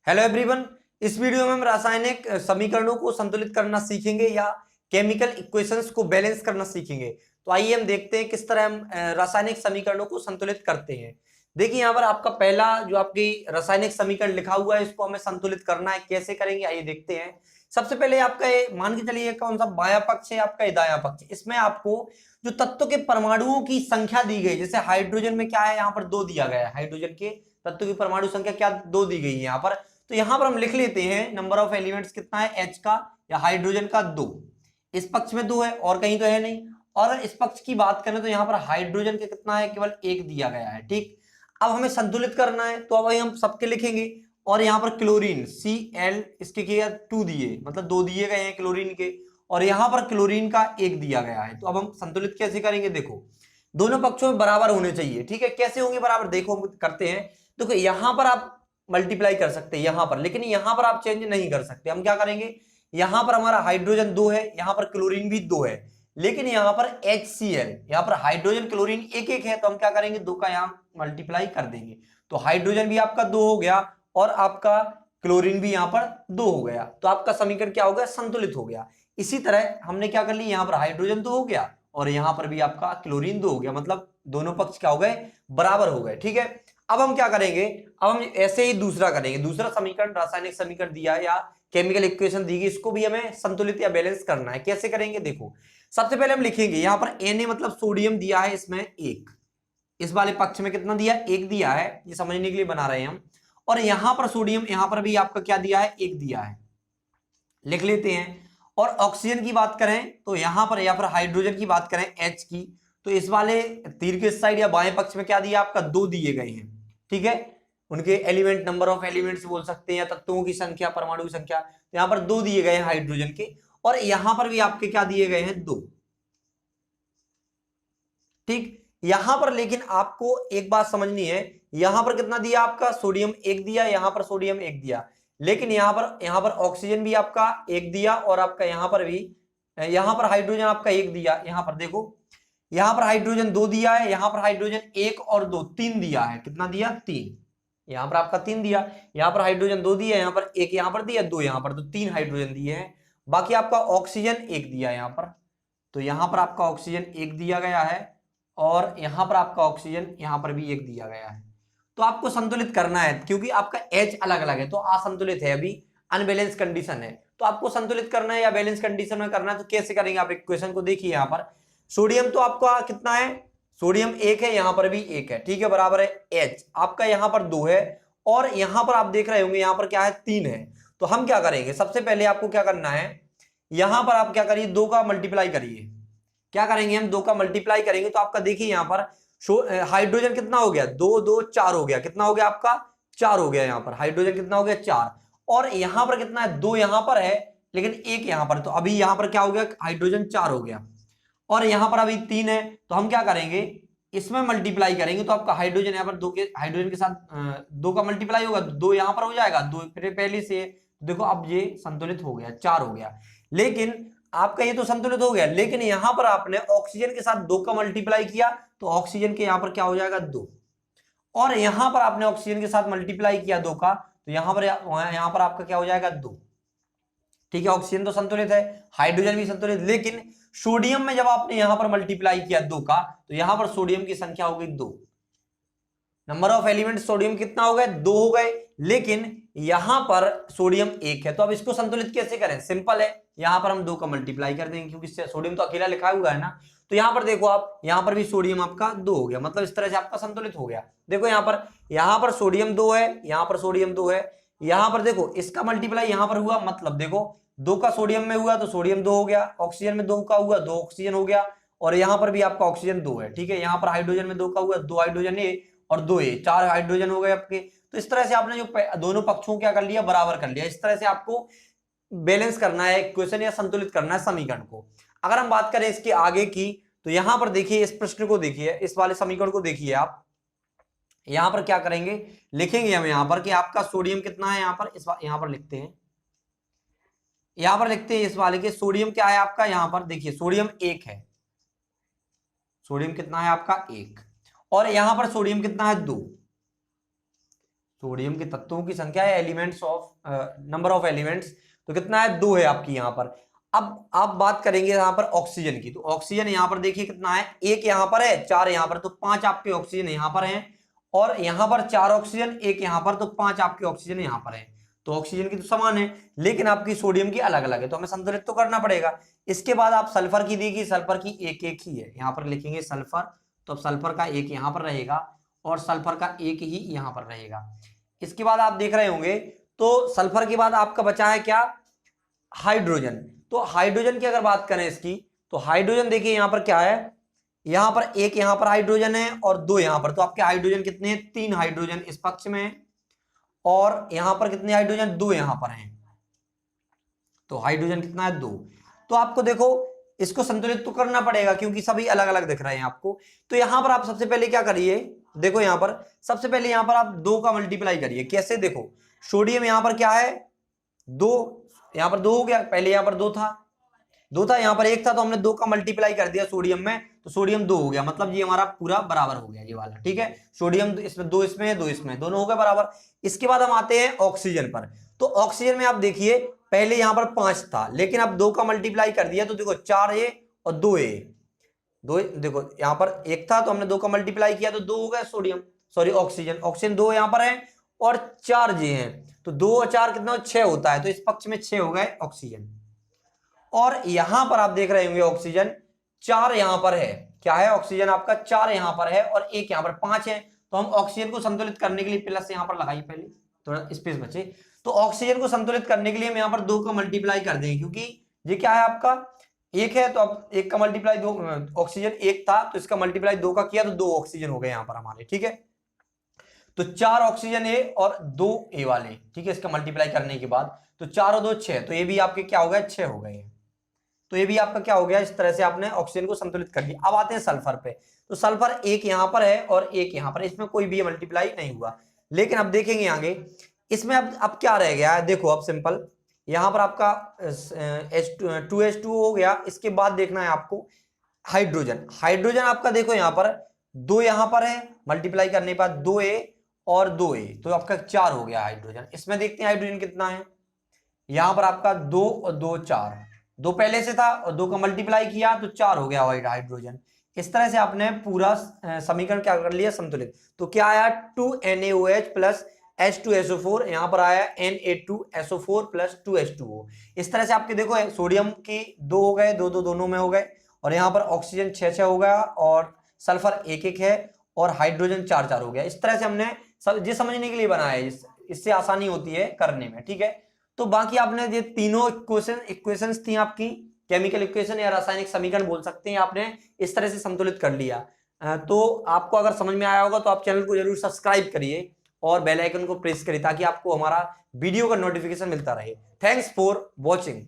Hello everyone. इस video में हम रासायनिक समीकरणों को संतुलित करना सीखेंगे या केमिकल इक्वेशंस को बैलेंस करना सीखेंगे। तो आइए हम देखते हैं किस तरह हम रासायनिक समीकरणों को संतुलित करते हैं। देखिए यहाँ पर आपका पहला जो आपकी रासायनिक समीकरण लिखा हुआ है इसको हमें संतुलित करना है। कैसे करेंगे आइए देखते हैं। सबसे पहले आपका ये मान के चलिए कौन सा बायां पक्ष है, आपका दायां पक्ष। इसमें आपको जो तत्व के परमाणुओं की संख्या दी गई, जैसे हाइड्रोजन में क्या है, यहाँ पर 2 दिया गया है। हाइड्रोजन के तत्व की परमाणु संख्या क्या 2 दी गई है यहाँ पर। तो यहां पर हम लिख लेते हैं नंबर ऑफ एलिमेंट्स कितना है, H का या हाइड्रोजन का 2। इस पक्ष में 2 है और कहीं तो है नहीं। और इस पक्ष की बात करें तो यहां पर हाइड्रोजन के कितना है, केवल 1 दिया गया है। ठीक, अब हमें संतुलित करना है तो अब हम सबके लिखेंगे। और यहां पर क्लोरीन Cl इसके किया 2 दिए, मतलब 2 दिए गए हैं क्लोरीन के, और यहां पर क्लोरीन का 1 दिया गया है। तो अब हम संतुलित कैसे करेंगे, देखो दोनों पक्षों में बराबर होने चाहिए। ठीक है, कैसे होंगे बराबर, देखो करते हैं। देखो यहां पर आप मल्टीप्लाई कर सकते हैं यहां पर, लेकिन यहां पर आप चेंज नहीं कर सकते। हम क्या करेंगे, यहां पर हमारा हाइड्रोजन 2 है, यहां पर क्लोरीन भी 2 है, लेकिन यहां पर HCl, यहां पर हाइड्रोजन क्लोरीन 1-1 है, तो हम क्या करेंगे 2 का यहां मल्टीप्लाई कर देंगे। तो हाइड्रोजन भी आपका 2 हो गया और आपका क्लोरीन भी यहां पर 2 हो गया। तो आपका समीकरण क्या हो गया, संतुलित हो गया। इसी तरह हमने क्या कर लिया, यहां पर हाइड्रोजन 2 हो गया और यहां पर भी आपका क्लोरीन 2 हो गया, मतलब दोनों पक्ष क्या हो गए, बराबर हो गए। ठीक है, अब हम क्या करेंगे, अब हम ऐसे ही दूसरा करेंगे। दूसरा समीकरण रासायनिक समीकरण दिया है या केमिकल इक्वेशन दी गई, इसको भी हमें संतुलित या बैलेंस करना है। कैसे करेंगे, देखो सबसे पहले हम लिखेंगे यहां पर Na मतलब सोडियम दिया है, इसमें 1, इस वाले पक्ष में कितना दिया, 1 दिया है, ये समझने के लिए बना रहे हैं हम। और यहां पर सोडियम, यहां पर भी आपका क्या दिया है, 1 दिया है, लिख लेते हैं। और ऑक्सीजन की बात करें तो यहां पर, या फिर हाइड्रोजन की बात करें H की, तो इस वाले तीर के साइड या बाएं पक्ष में क्या दिया, आपका 2 दिए गए हैं। ठीक है, उनके एलिमेंट, नंबर ऑफ एलिमेंट्स बोल सकते हैं या तत्वों की संख्या, परमाणु की संख्या। तो यहां पर 2 दिए गए हैं हाइड्रोजन के, और यहां पर भी आपके क्या दिए गए हैं, 2। ठीक, यहां पर लेकिन आपको एक बात समझनी है, यहां पर कितना दिया आपका, सोडियम 1 दिया, यहां पर सोडियम 1 दिया, लेकिन यहां पर ऑक्सीजन भी आपका 1 दिया, और आपका यहां पर भी, यहां पर हाइड्रोजन आपका 1 दिया। यहां पर देखो, यहां पर हाइड्रोजन 2 दिया है, यहां पर हाइड्रोजन 1 और 2 3 दिया है। कितना दिया, 3। यहां पर आपका 3 दिया, यहां पर हाइड्रोजन 2 दिया, यहां पर 1 यहां पर दिया, 2 यहां पर, तो 3 हाइड्रोजन दिए हैं। बाकी आपका ऑक्सीजन 1 दिया यहां पर, तो यहां पर आपका ऑक्सीजन 1 दिया गया है, और यहां पर आपका ऑक्सीजन यहां पर भी 1 दिया गया है। तो आपको संतुलित करना है, क्योंकि आपका H अलग अलग है तो असंतुलित है, अभी अनबैलेंस कंडीशन है। तो आपको संतुलित करना है या बैलेंस कंडीशन में करना है, तो कैसे करेंगे, आप इक्वेशन को देखिए। यहां पर सोडियम तो आपका कितना है, सोडियम 1 है, यहां पर भी 1 है। ठीक है, बराबर है H आपका यहां पर 2 है, और यहां पर आप देख रहे होंगे यहां पर क्या है, 3 है। तो हम क्या करेंगे, सबसे पहले आपको क्या करना है, यहां पर आप क्या करिए, 2 का मल्टीप्लाई करिए। क्या करेंगे हम, 2 का मल्टीप्लाई करेंगे तो आपका देखिए यहां पर हाइड्रोजन कितना हो गया, 2 2 4 हो गया। कितना हो गया आपका, 4 हो गया। यहां पर हाइड्रोजन कितना हो गया, 4। और यहां पर कितना है, 2 यहां पर है, लेकिन 1 यहां पर, तो अभी यहां पर क्या हो गया, हाइड्रोजन 4 हो गया। और यहां पर अभी 3 है, तो हम क्या करेंगे, इसमें मल्टीप्लाई करेंगे तो आपका हाइड्रोजन यहां पर 2 के, हाइड्रोजन के साथ 2 का मल्टीप्लाई होगा, 2 यहां पर हो जाएगा, 2 फिर पहले से। देखो अब ये संतुलित हो गया, 4 हो गया। लेकिन आपका ये तो संतुलित हो गया, लेकिन यहां पर आपने ऑक्सीजन के साथ 2 का मल्टीप्लाई किया, तो ऑक्सीजन के यहां पर क्या हो जाएगा, 2। और यहां पर आपने ऑक्सीजन के साथ मल्टीप्लाई किया 2 का, तो यहां पर आपका क्या हो जाएगा, 2। ठीक है, ऑक्सीजन तो संतुलित है, हाइड्रोजन भी संतुलित, लेकिन सोडियम में जब आपने यहां पर मल्टीप्लाई किया 2 का, तो यहां पर सोडियम की संख्या हो गई 2। नंबर ऑफ एलिमेंट सोडियम कितना हो गए, 2 हो गए, लेकिन यहां पर सोडियम 1 है। तो अब इसको संतुलित कैसे करें, सिंपल है, यहां पर हम 2 का मल्टीप्लाई कर देंगे, क्योंकि सोडियम तो अकेला लिखा हुआ है ना। तो यहां पर देखो आप, यहां पर भी सोडियम आपका 2 हो गया, मतलब इस तरह से आपका संतुलित हो गया। देखो यहां पर सोडियम 2 है, यहां पर सोडियम 2 है, यहां पर देखो इसका मल्टीप्लाई यहां पर हुआ, मतलब देखो 2 का सोडियम में हुआ तो सोडियम 2 हो गया, ऑक्सीजन में 2 का हुआ 2 ऑक्सीजन हो गया, और यहां पर भी आपका ऑक्सीजन 2 है। ठीक है, यहां पर हाइड्रोजन में 2 का हुआ 2 हाइड्रोजन ए और 2 ए, 4 हाइड्रोजन हो गए आपके। तो इस तरह से आपने जो दोनों पक्षों को क्या कर लिया, बराबर कर लिया। इस तरह से आपको बैलेंस करना है इक्वेशन या संतुलित करना है समीकरण को। अगर हम बात करें इसके आगे की, तो यहां पर देखिए, इस प्रश्न को देखिए, इस वाले समीकरण को देखिए आप। यहां पर क्या करेंगे, लिखेंगे हम यहां पर कि आपका सोडियम कितना है, यहां पर यहां पर लिखते हैं, यहां पर लिखते हैं इस वाले के, सोडियम क्या है आपका, यहां पर देखिए सोडियम 1 है, सोडियम कितना है आपका 1, और यहां पर सोडियम कितना है 2, सोडियम के तत्वों की संख्या है, elements of number of elements, तो कितना है 2 है आपकी यहाँ पर। अब आप बात करेंगे यहाँ पर ऑक्सीजन की, तो ऑक्सीजन यहाँ पर देखिए कितना है, 1 यहाँ पर है, 4 यहाँ पर, तो 5 आपके ऑक्सीजन यहाँ पर हैं, और यहाँ पर 4 ऑक्सीजन, 1 यहाँ पर, तो 5 आपके ऑक्सीजन यहाँ पर है। तो ऑक्सीजन की तो समान है, लेकिन आपकी सोडियम की अलग अलग है, तो हमें संतुलित तो करना पड़ेगा। इसके बाद आप सल्फर की देखिए, सल्फर की एक एक ही है, यहाँ पर लिखेंगे सल्फर, तो अब सल्फर का एक यहाँ पर रहेगा और सल्फर का एक ही यहाँ पर रहेगा। इसके बाद आप देख रहे होंगे, तो सल्फर के बाद आपका बचा है क्या, हाइड्रोजन। तो हाइड्रोजन की अगर बात करें इसकी, तो हाइड्रोजन देखिए यहाँ पर क्या है, यहाँ पर एक यहाँ पर हाइड्रोजन है और 2 यहाँ पर, तो आपके हाइड्रोजन कितने हैं, 3 हाइड्रोजन इस पक्ष में है, और यहाँ पर कितने हाइड्रोजन, 2 यहाँ पर हैं, तो हाइड्रोजन कितना है 2। तो आपको देखो इसको संतुलित तो करना पड़ेगा क्योंकि सभी अलग अलग दिख रहे हैं आपको। तो यहाँ पर आप सबसे पहले क्या करिए, देखो यहाँ पर सबसे पहले यहाँ पर आप 2 का मल्टीप्लाई करिए। कैसे, देखो सोडियम यहाँ पर क्या है 2, यहाँ पर 2 हो गया, पहले यहाँ पर 2 था, यहाँ पर 1 था, तो हमने 2 का मल्टीप्लाई कर दिया सोडियम में, तो सोडियम 2 हो गया, मतलब ये हमारा पूरा बराबर हो गया ये वाला, ठीक है। सोडियम इसमें 2 इसमें है, 2 इसमें, दोनों हो गए बराबर। इसके बाद हम आते हैं ऑक्सीजन पर। तो ऑक्सीजन में आप देखिए पहले यहाँ पर 5 था, लेकिन अब 2 का मल्टीप्लाई कर दिया, तो देखो 4A और 2A, 2 देखो यहाँ पर 1 था तो हमने 2 का मल्टीप्लाई किया तो 2 हो गया सोडियम, सॉरी ऑक्सीजन, ऑक्सीजन 2 यहाँ पर है और 4J है, तो 2 और 4 कितना 6 होता है, तो इस पक्ष में 6 हो गए ऑक्सीजन। और यहां पर आप देख रहे होंगे ऑक्सीजन 4 यहां पर है, क्या है ऑक्सीजन आपका 4 यहां पर है और 1 यहां पर 5 है, तो हम ऑक्सीजन को संतुलित करने के लिए प्लस यहां पर लगाइए, पहले थोड़ा स्पेस बचे, तो ऑक्सीजन को संतुलित करने के लिए हम यहां पर 2 का मल्टीप्लाई कर देंगे, क्योंकि ये क्या है आपका 1 है, तो अब 1 का मल्टीप्लाई 2, ऑक्सीजन 1 था तो इसका मल्टीप्लाई 2 का किया तो 2 ऑक्सीजन हो गए यहां पर हमारे, ठीक है। तो 4 ऑक्सीजन ए और 2 ए वाले, ठीक है, इसका मल्टीप्लाई करने के बाद तो 4 और 2 6, तो ये भी आपके क्या हो गए 6 हो गए, तो ये भी आपका क्या हो गया, इस तरह से आपने ऑक्सीजन को संतुलित कर दिया। अब आते हैं सल्फर पे, तो सल्फर 1 यहां पर है और 1 यहां पर, इसमें कोई भी मल्टीप्लाई नहीं हुआ, लेकिन अब देखेंगे आगे इसमें अब क्या रह गया है, देखो अब सिंपल यहां पर आपका H2 हो गया। इसके बाद देखना है आपको हाइड्रोजन, हाइड्रोजन आपका देखो यहां पर 2 यहां पर है, मल्टीप्लाई करने के बाद 2A और 2A, तो आपका 4 हो गया हाइड्रोजन। इसमें देखते हैं हाइड्रोजन कितना है, यहां पर आपका 2 और 2 4, 2 पहले से था और 2 का मल्टीप्लाई किया तो 4 हो गया हाइड्रोजन। इस तरह से आपने पूरा समीकरण क्या कर लिया, संतुलित। तो क्या आया 2NaOH प्लस H2SO4, यहां पर आया Na2SO4 प्लस 2H2O। इस तरह से आपके देखो सोडियम की 2 हो गए, 2 2 दोनों में हो गए, और यहाँ पर ऑक्सीजन 6 6 हो गया, और सल्फर 1 1 है, और हाइड्रोजन 4 4 हो गया। इस तरह से हमने ये समझने के लिए बनाया है, इससे आसानी होती है करने में, ठीक है। तो बाकी आपने ये तीनों इक्वेशंस थी आपकी, केमिकल इक्वेशन या रासायनिक समीकरण बोल सकते हैं, आपने इस तरह से संतुलित कर लिया। तो आपको अगर समझ में आया होगा तो आप चैनल को जरूर सब्सक्राइब करिए और बेल आइकन को प्रेस करिए ताकि आपको हमारा वीडियो का नोटिफिकेशन मिलता रहे। Thanks for watching.